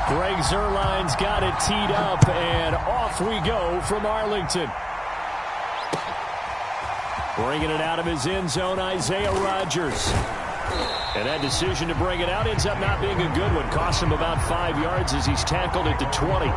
Greg Zuerlein's got it teed up, and off we go from Arlington. Bringing it out of his end zone, Isaiah Rodgers. And that decision to bring it out ends up not being a good one. Costs him about 5 yards as he's tackled at the 20.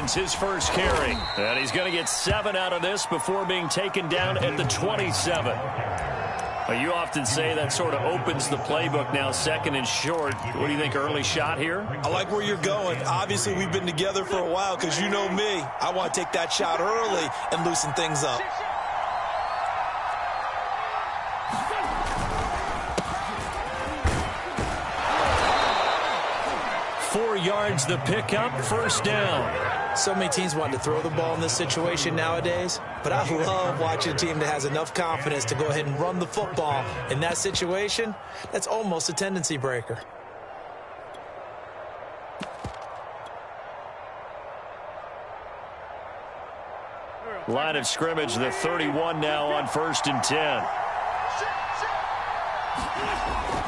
His first carry, and he's going to get 7 out of this before being taken down at the 27. Well, you often say that sort of opens the playbook now, second and short. What do you think, early shot here? I like where you're going. Obviously, we've been together for a while because you know me. I want to take that shot early and loosen things up. Yards the pickup, first down. So many teams want to throw the ball in this situation nowadays, but I love watching a team that has enough confidence to go ahead and run the football. In that situation, that's almost a tendency breaker. Line of scrimmage, the 31 now on 1st and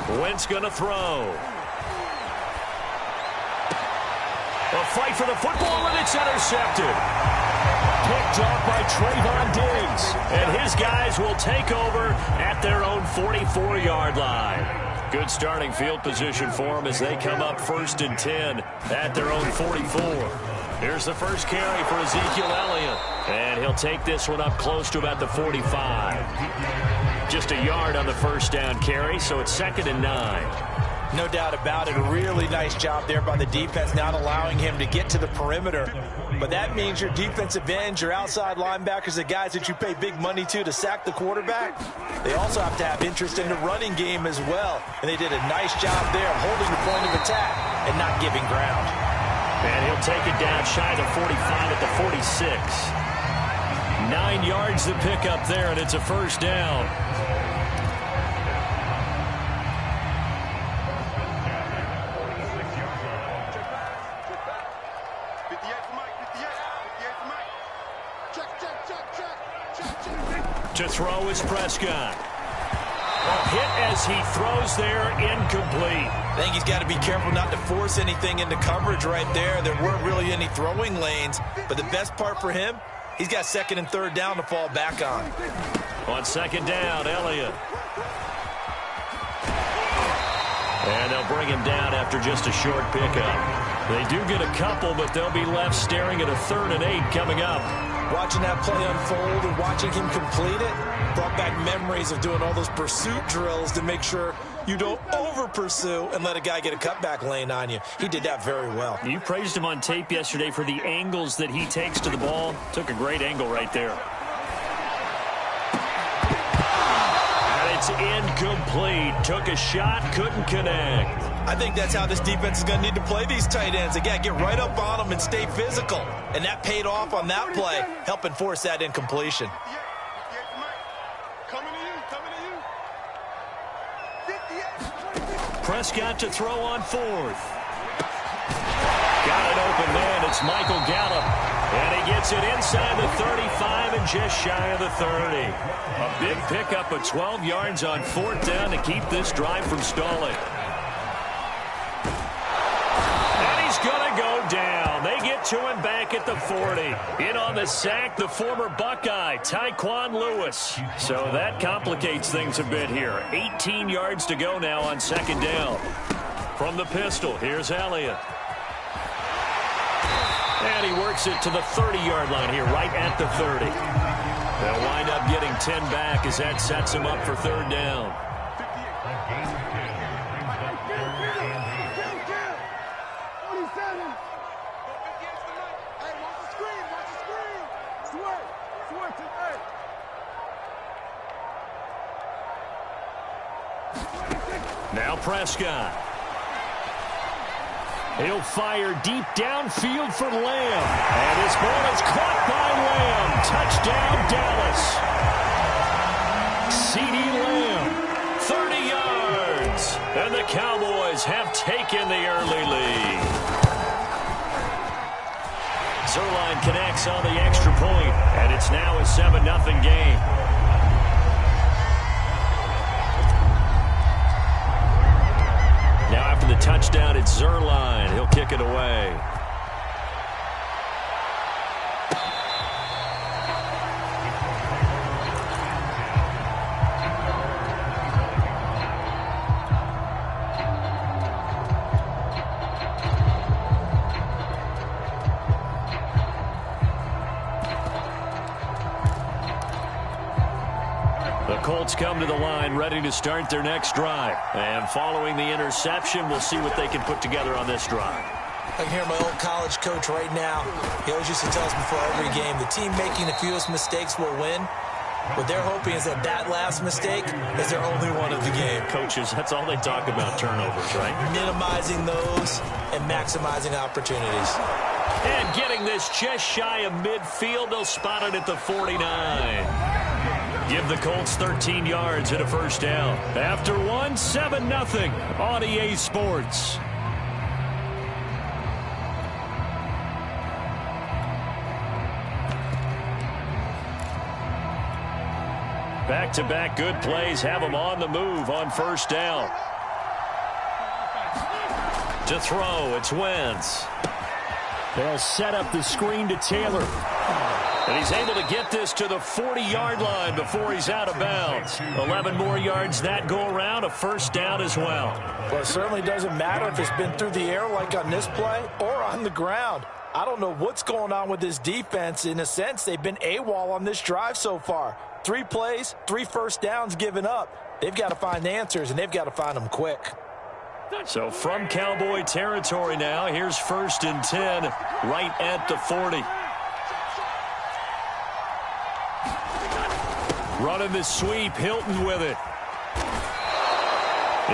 10. Wentz going to throw. A fight for the football, and it's intercepted. Picked off by Trayvon Diggs. And his guys will take over at their own 44-yard line. Good starting field position for them as they come up 1st and 10 at their own 44. Here's the first carry for Ezekiel Elliott. And he'll take this one up close to about the 45. Just a yard on the first down carry, so it's 2nd and 9. No doubt about it. A really nice job there by the defense, not allowing him to get to the perimeter. But that means your defensive ends, your outside linebackers, the guys that you pay big money to sack the quarterback, they also have to have interest in the running game as well. And they did a nice job there of holding the point of attack and not giving ground. And he'll take it down shy of the 45 at the 46. 9 yards to pick up there, and it's a first down. To throw is Prescott. A hit as he throws there, incomplete. I think he's got to be careful not to force anything into coverage right there. There weren't really any throwing lanes, but the best part for him, he's got 2nd and 3rd down to fall back on. On 2nd down, Elliott. And they'll bring him down after just a short pickup. They do get a couple, but they'll be left staring at a 3rd and 8 coming up. Watching that play unfold and watching him complete it brought back memories of doing all those pursuit drills to make sure you don't over-pursue and let a guy get a cutback lane on you. He did that very well. You praised him on tape yesterday for the angles that he takes to the ball. Took a great angle right there. And it's incomplete. Took a shot, couldn't connect. I think that's how this defense is going to need to play these tight ends. They got to get right up on them and stay physical. And that paid off on that play, helping force that incompletion. Prescott to throw on 4th. Got an open man. It's Michael Gallup. And he gets it inside the 35 and just shy of the 30. A big pickup of 12 yards on 4th down to keep this drive from stalling. Gonna go down. They get to him back at the 40. In on the sack, the former Buckeye, Tyquan Lewis. So that complicates things a bit here. 18 yards to go now on 2nd down. From the pistol, here's Elliott. And he works it to the 30-yard line here, right at the 30. They'll wind up getting 10 back as that sets him up for 3rd down. Now Prescott. He'll fire deep downfield for Lamb. And this ball is caught by Lamb. Touchdown, Dallas. CeeDee Lamb, 30 yards. And the Cowboys have taken the early lead. Zuerlein connects on the extra point, and it's now a 7-0 game. Now after the touchdown, it's Zuerlein. He'll kick it away. Colts come to the line ready to start their next drive. And following the interception, we'll see what they can put together on this drive. I can hear my old college coach right now. He always used to tell us before every game, the team making the fewest mistakes will win. What they're hoping is that that last mistake is their only one of the game. Coaches, that's all they talk about, turnovers, right? Minimizing those and maximizing opportunities. And getting this just shy of midfield, they'll spot it at the 49. Give the Colts 13 yards and a first down. After one, 7-0 on EA Sports. Back-to-back good plays have them on the move on first down. To throw, it's Wentz. They'll set up the screen to Taylor. And he's able to get this to the 40-yard line before he's out of bounds. 11 more yards that go around, a first down as well. Well, it certainly doesn't matter if it's been through the air like on this play or on the ground. I don't know what's going on with this defense. In a sense, they've been AWOL on this drive so far. 3 plays, 3 first downs given up. They've got to find answers, and they've got to find them quick. So from Cowboy territory now, here's 1st and 10 right at the 40. Running the sweep, Hilton with it.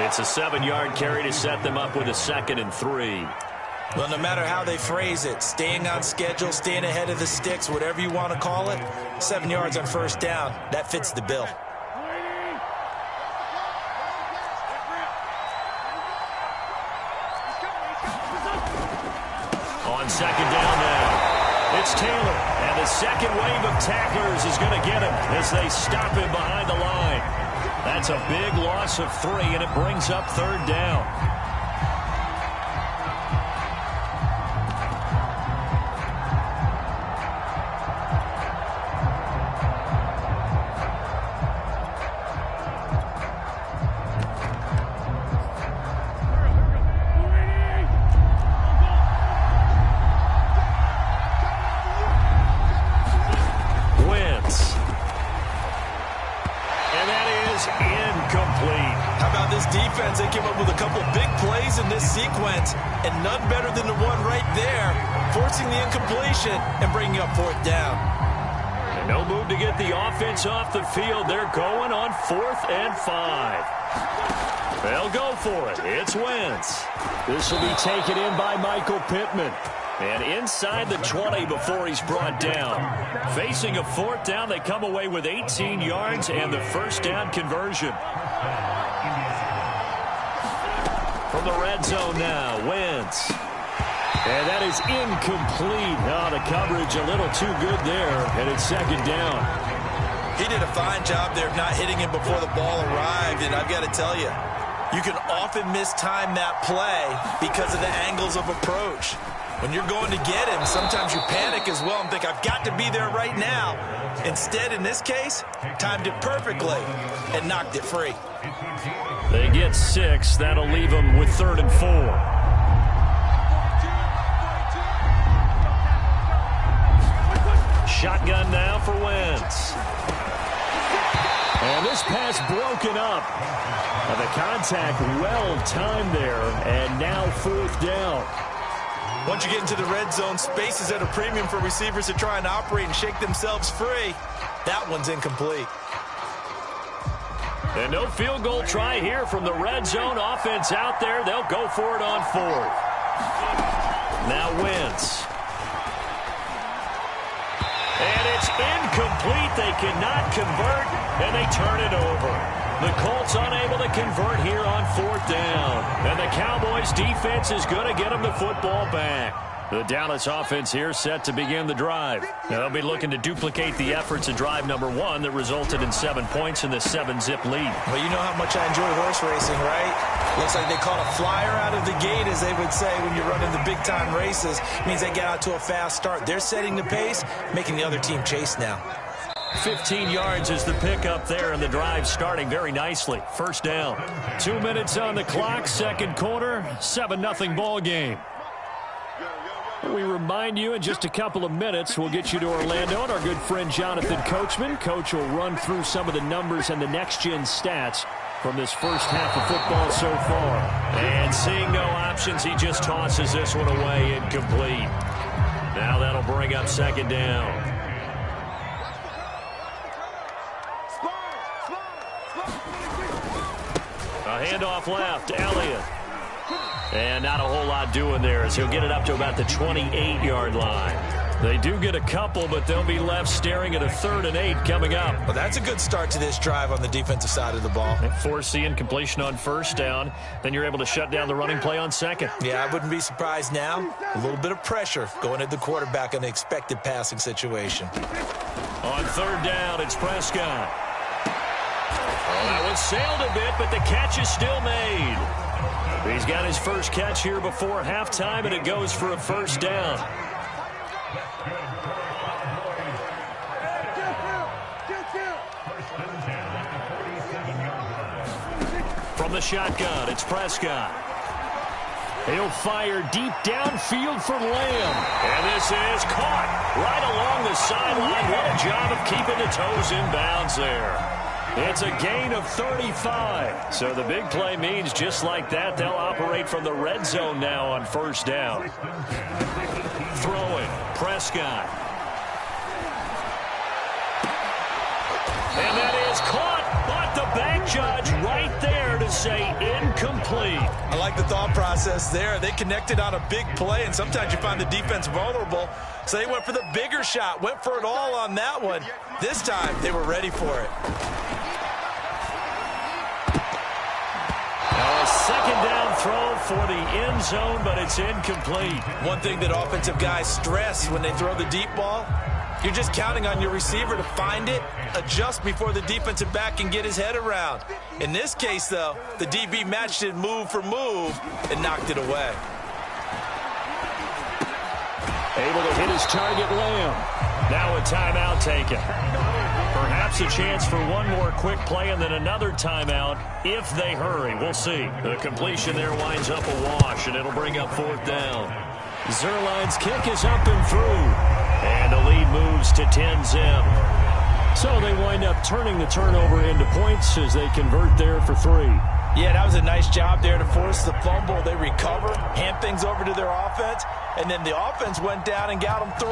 It's a 7-yard carry to set them up with a 2nd and 3. Well, no matter how they phrase it, staying on schedule, staying ahead of the sticks, whatever you want to call it, 7 yards on first down, that fits the bill. On 2nd down now. It's Taylor, and the second wave of tacklers is going to get him as they stop him behind the line. That's a big loss of 3, and it brings up 3rd down. Defense, they came up with a couple big plays in this sequence, and none better than the one right there, forcing the incompletion and bringing up 4th down. And no move to get the offense off the field. They're going on 4th and 5. They'll go for it. It's Wentz. This will be taken in by Michael Pittman. And inside the 20 before he's brought down. Facing a 4th down, they come away with 18 yards and the first down conversion. From the red zone now, Wentz. And that is incomplete. Oh, the coverage a little too good there, and it's 2nd down. He did a fine job there of not hitting him before the ball arrived, and I've got to tell you, you can often mistime that play because of the angles of approach. When you're going to get him, sometimes you panic as well and think, I've got to be there right now. Instead, in this case, timed it perfectly and knocked it free. They get 6. That'll leave them with 3rd and 4. Shotgun now for Wentz. And this pass broken up. And the contact well timed there. And now 4th down. Once you get into the red zone, space is at a premium for receivers to try and operate and shake themselves free. That one's incomplete. And no field goal try here from the red zone offense out there. They'll go for it on 4th. Now Wentz. And it's incomplete. They cannot convert, and they turn it over. The Colts unable to convert here on 4th down. And the Cowboys defense is going to get them the football back. The Dallas offense here set to begin the drive. Now they'll be looking to duplicate the efforts of drive number 1 that resulted in 7 points in the 7-zip lead. Well, you know how much I enjoy horse racing, right? Looks like they caught a flyer out of the gate, as they would say when you're running the big-time races. It means they get out to a fast start. They're setting the pace, making the other team chase now. 15 yards is the pickup there, and the drive starting very nicely. 1st down. 2 minutes on the clock, 2nd quarter, 7-0 ball game. We remind you in just a couple of minutes, we'll get you to Orlando and our good friend Jonathan Coachman. Coach will run through some of the numbers and the next-gen stats from this first half of football so far. And seeing no options, he just tosses this one away incomplete. Now that'll bring up 2nd down. A handoff left, Elliott. And not a whole lot doing there as he'll get it up to about the 28-yard line. They do get a couple, but they'll be left staring at a 3rd and 8 coming up. Well, that's a good start to this drive on the defensive side of the ball. Force the incompletion on 1st down. Then you're able to shut down the running play on 2nd. Yeah, I wouldn't be surprised now. A little bit of pressure going at the quarterback in an expected passing situation. On 3rd down, it's Prescott. Oh, that one sailed a bit, but the catch is still made. He's got his first catch here before halftime, and it goes for a 1st down. From the shotgun, it's Prescott. He'll fire deep downfield for Lamb. And this is caught right along the sideline. What a job of keeping the toes in bounds there. It's a gain of 35. So the big play means just like that, they'll operate from the red zone now on 1st down. Throwing, Prescott. And that is caught, but the back judge right there to say incomplete. I like the thought process there. They connected on a big play, and sometimes you find the defense vulnerable. So they went for the bigger shot, went for it all on that one. This time, they were ready for it. Now a 2nd down throw for the end zone, but it's incomplete. One thing that offensive guys stress when they throw the deep ball, you're just counting on your receiver to find it, adjust before the defensive back can get his head around. In this case, though, the DB matched it move for move and knocked it away. Able to hit his target, Lamb. Now a timeout taken. Perhaps a chance for one more quick play and then another timeout if they hurry. We'll see. The completion there winds up a wash, and it'll bring up 4th down. Zerline's kick is up and through. And the lead moves to 10-zip. So they wind up turning the turnover into points as they convert there for 3. Yeah, that was a nice job there to force the fumble. They recover, hand things over to their offense, and then the offense went down and got them 3.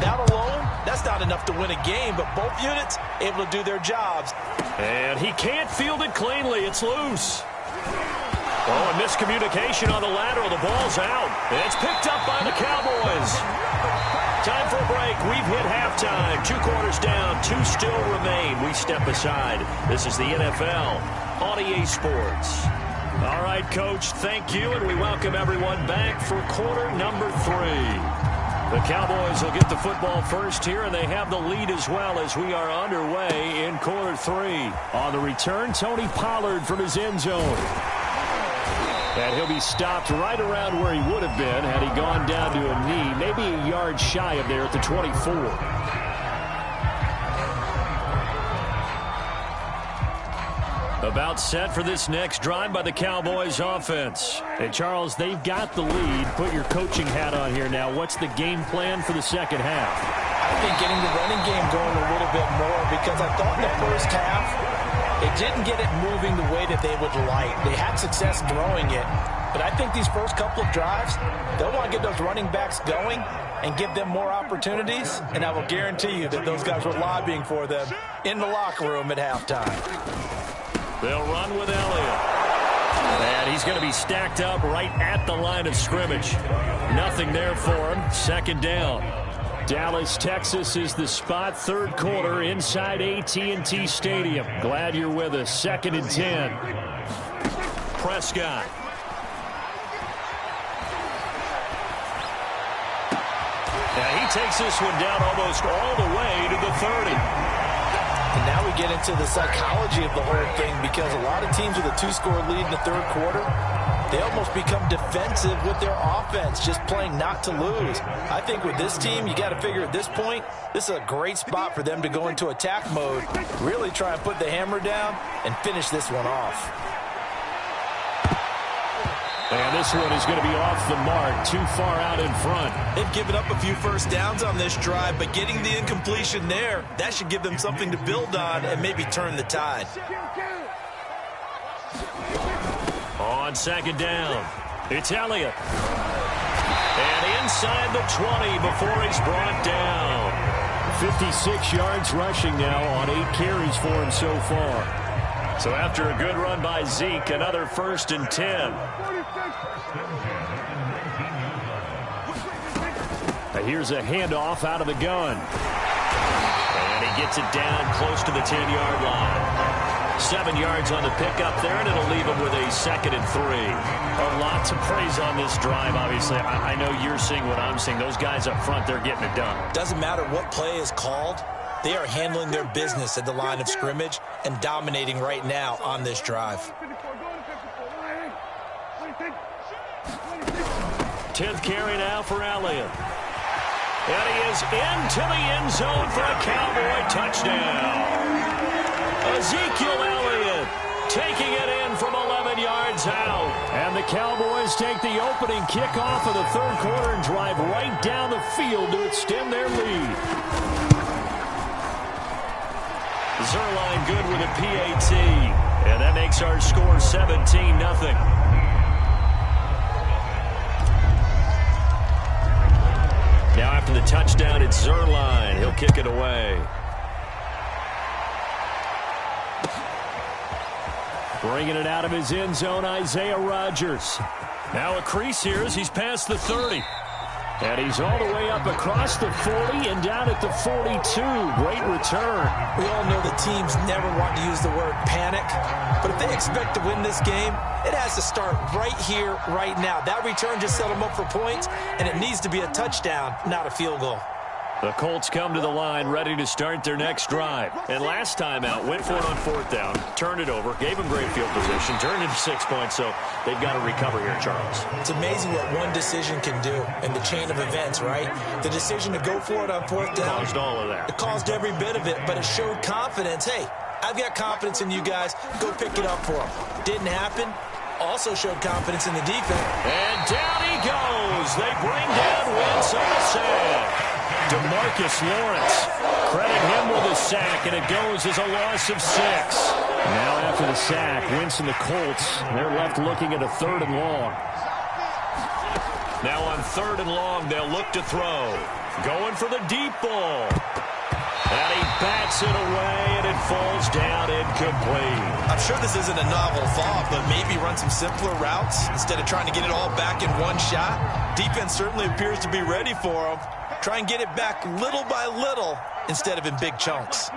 That alone, that's not enough to win a game, but both units able to do their jobs. And he can't field it cleanly. It's loose. Oh, a miscommunication on the lateral. The ball's out. And it's picked up by the Cowboys. Time for a break. We've hit halftime. 2 quarters down. 2 still remain. We step aside. This is the NFL on EA Sports. All right, Coach, thank you, and we welcome everyone back for quarter number 3. The Cowboys will get the football first here, and they have the lead as well as we are underway in quarter 3. On the return, Tony Pollard from his end zone. And he'll be stopped right around where he would have been had he gone down to a knee, maybe a yard shy of there at the 24. About set for this next drive by the Cowboys offense. Hey, Charles, they've got the lead. Put your coaching hat on here now. What's the game plan for the second half? I think getting the running game going a little bit more, because I thought in the first half they didn't get it moving the way that they would like. They had success throwing it, but I think these first couple of drives, they'll want to get those running backs going and give them more opportunities, and I will guarantee you that those guys were lobbying for them in the locker room at halftime. They'll run with Elliott. And he's going to be stacked up right at the line of scrimmage. Nothing there for him. Second down. Dallas, Texas is the spot. Third quarter inside AT&T Stadium. Glad you're with us. 2nd and 10. Prescott. Now he takes this one down almost all the way to the 30. And now we get into the psychology of the whole thing, because a lot of teams with a 2-score lead in the third quarter, they almost become defensive with their offense, just playing not to lose. I think with this team, you got to figure at this point, this is a great spot for them to go into attack mode, really try and put the hammer down and finish this one off. And this one is going to be off the mark, too far out in front. They've given up a few first downs on this drive, but getting the incompletion there, that should give them something to build on and maybe turn the tide. On 2nd down, it's Elliott. And inside the 20 before he's brought down. 56 yards rushing now on 8 carries for him so far. So after a good run by Zeke, another 1st and 10. Here's a handoff out of the gun. And he gets it down close to the 10-yard line. 7 yards on the pickup there, and it'll leave him with a 2nd and 3. A lot to praise on this drive, obviously. I know you're seeing what I'm seeing. Those guys up front, they're getting it done. Doesn't matter what play is called. They are handling their business at the line of scrimmage and dominating right now on this drive. 10th carry now for Elliott. And he is into the end zone for a Cowboy touchdown. Ezekiel Elliott taking it in from 11 yards out. And the Cowboys take the opening kickoff of the third quarter and drive right down the field to extend their lead. Zuerlein good with a PAT. And that makes our score 17-0. Now after the touchdown, it's Zuerlein. He'll kick it away. Bringing it out of his end zone, Isaiah Rodgers. Now a crease here as he's past the 30. And he's all the way up across the 40 and down at the 42. Great return. We all know the teams never want to use the word panic, but if they expect to win this game, it has to start right here, right now. That return just set them up for points, and it needs to be a touchdown, not a field goal. The Colts come to the line ready to start their next drive. And last time out, went for it on 4th down, turned it over, gave them great field position, turned into 6 points, so they've got to recover here, Charles. It's amazing what one decision can do in the chain of events, right? The decision to go for it on 4th down. Caused all of that. It caused every bit of it, but it showed confidence. Hey, I've got confidence in you guys. Go pick it up for them. Didn't happen. Also showed confidence in the defense. And down he goes. They bring down Wentz on the sack. DeMarcus Lawrence, credit him with a sack, and it goes as a loss of 6. Now after the sack, Wentz and the Colts, they're left looking at a 3rd and long. Now on 3rd and long, they'll look to throw. Going for the deep ball. And he bats it away, and it falls down incomplete. I'm sure this isn't a novel thought, but maybe run some simpler routes instead of trying to get it all back in one shot. Defense certainly appears to be ready for him. Try and get it back little by little instead of in big chunks.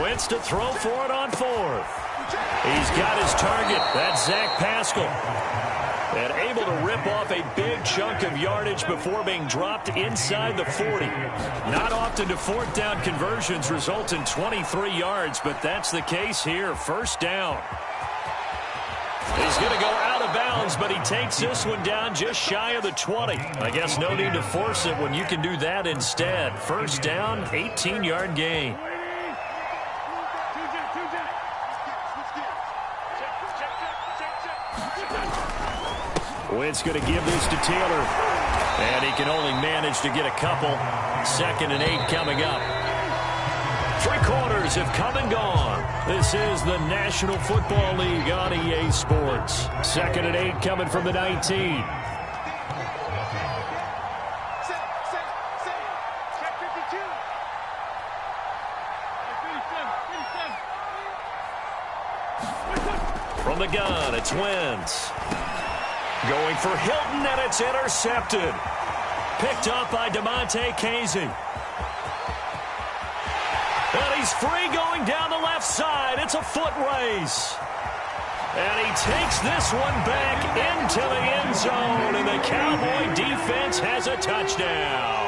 Wentz to throw for it on 4th. He's got his target. That's Zach Pascal. And able to rip off a big chunk of yardage before being dropped inside the 40. Not often do 4th down conversions result in 23 yards, but that's the case here. 1st down. He's going to go out of bounds, but he takes this one down just shy of the 20. I guess no need to force it when you can do that instead. 1st down, 18-yard gain. Wentz going to give this to Taylor. And he can only manage to get a couple. 2nd and 8 coming up. 3 quarters have come and gone. This is the National Football League on EA Sports. 2nd and 8 coming from the 19. From the gun, it's Wentz. Going for Hilton, and it's intercepted. Picked up by Casey. And he's free going down the left side. It's a foot race. And he takes this one back into the end zone, and the Cowboy defense has a touchdown.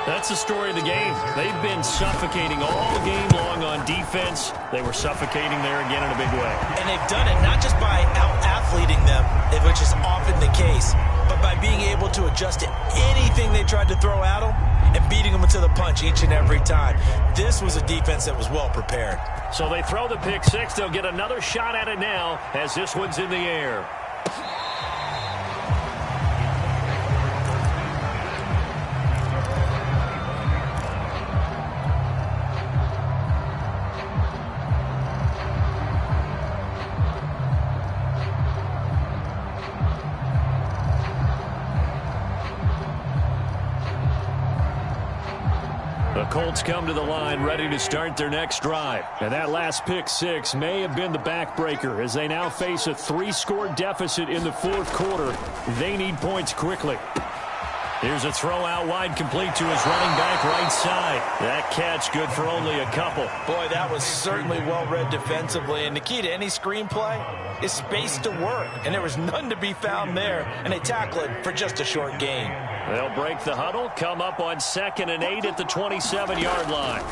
That's the story of the game. They've been suffocating all game long on defense. They were suffocating there again in a big way. And they've done it not just by out-athleting them, which is often the case, but by being able to adjust to anything they tried to throw at them and beating them to the punch each and every time. This was a defense that was well prepared. So they throw the pick six. They'll get another shot at it now as this one's in the air. The Colts come to the line ready to start their next drive. And that last pick six may have been the backbreaker as they now face a 3-score deficit in the fourth quarter. They need points quickly. Here's a throw out wide, complete to his running back right side. That catch good for only a couple. Boy, that was certainly well read defensively. And the key to any screenplay is space to work. And there was none to be found there. And they tackle it for just a short gain. They'll break the huddle, come up on 2nd and 8 at the 27-yard line.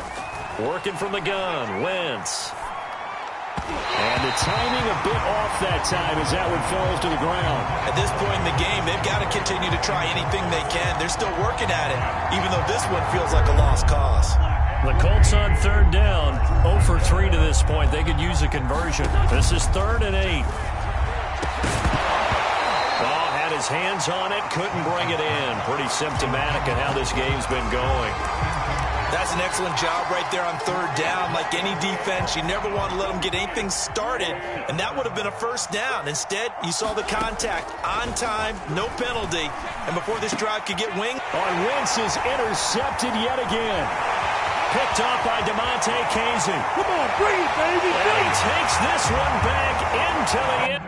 Working from the gun, Wentz. And the timing a bit off that time as that one falls to the ground. At this point in the game, they've got to continue to try anything they can. They're still working at it, even though this one feels like a lost cause. The Colts on 3rd down, 0 for 3 to this point. They could use a conversion. This is 3rd and 8. Had his hands on it, couldn't bring it in. Pretty symptomatic of how this game's been going. That's an excellent job right there on 3rd down. Like any defense, you never want to let them get anything started, and that would have been a first down. Instead, you saw the contact on time, no penalty, and before this drive could get winged. Wentz is intercepted yet again. Picked up by Casey. Come on, bring it, baby. And he takes this one back into the end.